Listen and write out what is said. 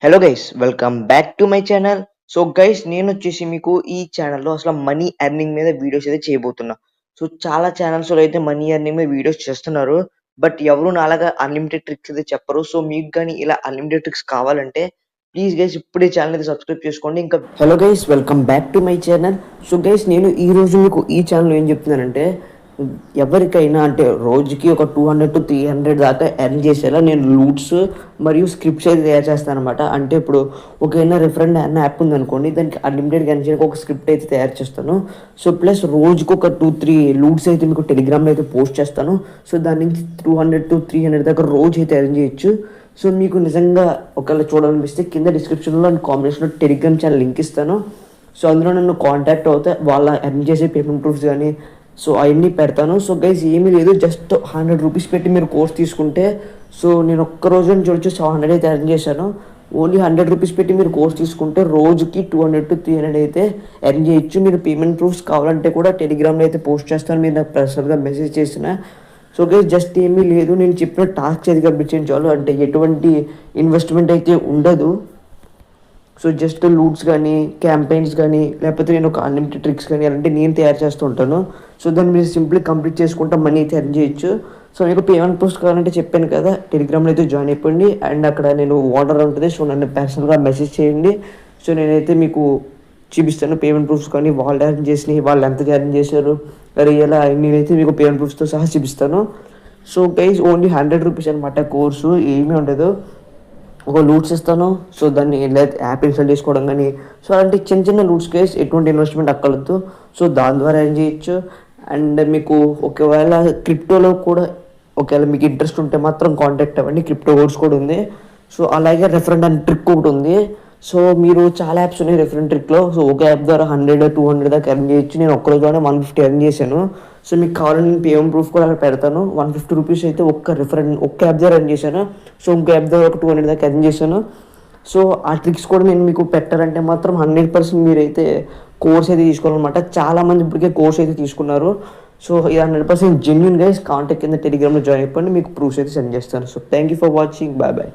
Hello guys welcome back to my channel. So guys నేను వచ్చేసి మీకు ఈ ఛానల్లో అసలు మనీ ఎర్నింగ్ మీద వీడియోస్ అయితే చేయబోతున్నా. సో చాలా ఛానల్స్లో అయితే మనీ ఎర్నింగ్ మీద వీడియోస్ చేస్తున్నారు. బట్ ఎవరు నాలాగా అన్లిమిటెడ్ ట్రిక్స్ అయితే చెప్పరు. సో మీకు కానీ ఇలా అన్లిమిటెడ్ ట్రిక్స్ కావాలంటే ప్లీజ్ గైస్ ఇప్పుడే ఛానల్ అయితే సబ్స్క్రైబ్ చేసుకోండి. ఇంకా hello guys welcome back to my channel. So guys నేను ఈ రోజు మీకు ఈ ఛానల్ ఏం చెప్తున్నానంటే ఎవరికైనా అంటే రోజుకి ఒక 200 to 300 దాకా ఎర్న్ చేసేలా నేను లూట్స్ మరియు స్క్రిప్ట్స్ అయితే తయారు చేస్తాను అనమాట. అంటే ఇప్పుడు ఒకైనా రిఫరెండ్ అన్న యాప్ ఉందనుకోండి, దానికి అన్లిమిటెడ్గా ఎర్న్ చేయడానికి ఒక స్క్రిప్ట్ అయితే తయారు చేస్తాను. సో ప్లస్ రోజుకు ఒక 2-3 లూట్స్ అయితే మీకు టెలిగ్రామ్లో అయితే పోస్ట్ చేస్తాను. సో దాని నుంచి 200 to 300 దాకా రోజు అయితే ఎర్న్ చేయొచ్చు. సో మీకు నిజంగా ఒకవేళ చూడాలనిపిస్తే కింద డిస్క్రిప్షన్లో కాంబినేషన్లో టెలిగ్రామ్ ఛానల్ లింక్ ఇస్తాను. సో అందులో నన్ను కాంటాక్ట్ అవుతే వాళ్ళ ఎర్న్ చేసే పేమెంట్ ప్రూఫ్స్ కానీ సో అవన్నీ పెడతాను. సో గైజ్ ఏమీ లేదు, జస్ట్ 100 రూపీస్ పెట్టి మీరు కోర్స్ తీసుకుంటే, సో నేను ఒక్క రోజు చూడొచ్చు 700 అయితే ఎర్న్ చేశాను. ఓన్లీ 100 రూపీస్ పెట్టి మీరు కోర్స్ తీసుకుంటే రోజుకి 200 to 300 అయితే ఎర్న్ చేయొచ్చు. మీరు పేమెంట్ ప్రూఫ్స్ కావాలంటే కూడా టెలిగ్రామ్లో అయితే పోస్ట్ చేస్తాను, మీరు నాకు పర్సనల్గా మెసేజ్ చేసిన. సో గైజ్ జస్ట్ ఏమీ లేదు, నేను చెప్పిన టాస్క్ అది కంప్లీట్ చేయండి చాలు. అంటే ఎటువంటి ఇన్వెస్ట్మెంట్ అయితే ఉండదు. సో జస్ట్ లూట్స్ కానీ క్యాంపెయిన్స్ కానీ లేకపోతే నేను ఒక అన్లిమిటెడ్ ట్రిక్స్ కానీ అలాంటి నేను తయారు చేస్తూ ఉంటాను. సో దాన్ని మీరు సింప్లీ కంప్లీట్ చేసుకుంటే మనీ అయితే ఎర్న్ చేయొచ్చు. సో మీకు పేమెంట్ పోస్ట్ కావాలంటే చెప్పాను కదా, టెలిగ్రామ్లో అయితే జాయిన్ అయిపోయింది. అండ్ అక్కడ నేను వాటర్ ఉంటుంది, సో నన్ను పర్సనల్గా మెసేజ్ చేయండి. సో నేనైతే మీకు చూపిస్తాను పేమెంట్ ప్రూఫ్స్ కానీ వాళ్ళు ఎర్న్ చేసినవి, వాళ్ళు ఎంత ఎర్న్ చేశారు ఇలా నేనైతే మీకు పేమెంట్ ప్రూఫ్స్తో సహా చూపిస్తాను. సో గైజ్ ఓన్లీ 100 రూపీస్ అనమాట కోర్సు, ఏమీ ఉండదు. ఒక లూట్స్ ఇస్తాను, సో దాన్ని యాప్ ఇన్స్టాల్ చేసుకోవడం కానీ సో అలాంటి చిన్న చిన్న లూట్స్ కేస్ ఎటువంటి ఇన్వెస్ట్మెంట్ అక్కర్లేదు. సో దాని ద్వారా ఏం చేయొచ్చు. అండ్ మీకు ఒకవేళ క్రిప్టోలో కూడా ఒకవేళ మీకు ఇంట్రెస్ట్ ఉంటే మాత్రం కాంటాక్ట్ అవ్వండి, క్రిప్టో కోర్స్ కూడా ఉంది. సో అలాగే రెఫరెంట్ అండ్ ట్రిక్ ఒకటి ఉంది. సో మీరు చాలా యాప్స్ ఉన్నాయి రెఫరెంట్ ట్రిక్లో. సో ఒక యాప్ ద్వారా 100-200 దాకా ఎర్న్ చేయొచ్చు. నేను ఒక్కరోజులోనే 150 ఎర్న్ చేశాను. సో మీకు కావాలని నేను పేమెంట్ ప్రూఫ్ కూడా అక్కడ పెడతాను. 150 రూపీస్ అయితే ఒక్క యాప్ ద్వారా ఎర్న్ చేశాను. సో ఇంకో యాప్ ద్వారా ఒక 200 దాకా ఎర్న్ చేశాను. సో ఆ ట్రిక్స్ కూడా నేను మీకు పెట్టాలంటే మాత్రం 100% మీరైతే కోర్స్ అయితే తీసుకోవాలన్నమాట. చాలామంది ఇప్పటికే కోర్స్ అయితే తీసుకున్నారు. సో ఇది 100% జెన్యూన్ గైస్. కాంటాక్ట్ కింద టెలిగ్రామ్లో జాయిన్ అయిపోయింది, మీకు ప్రూఫ్స్ అయితే సెండ్ చేస్తాను. So thank you for watching, bye bye.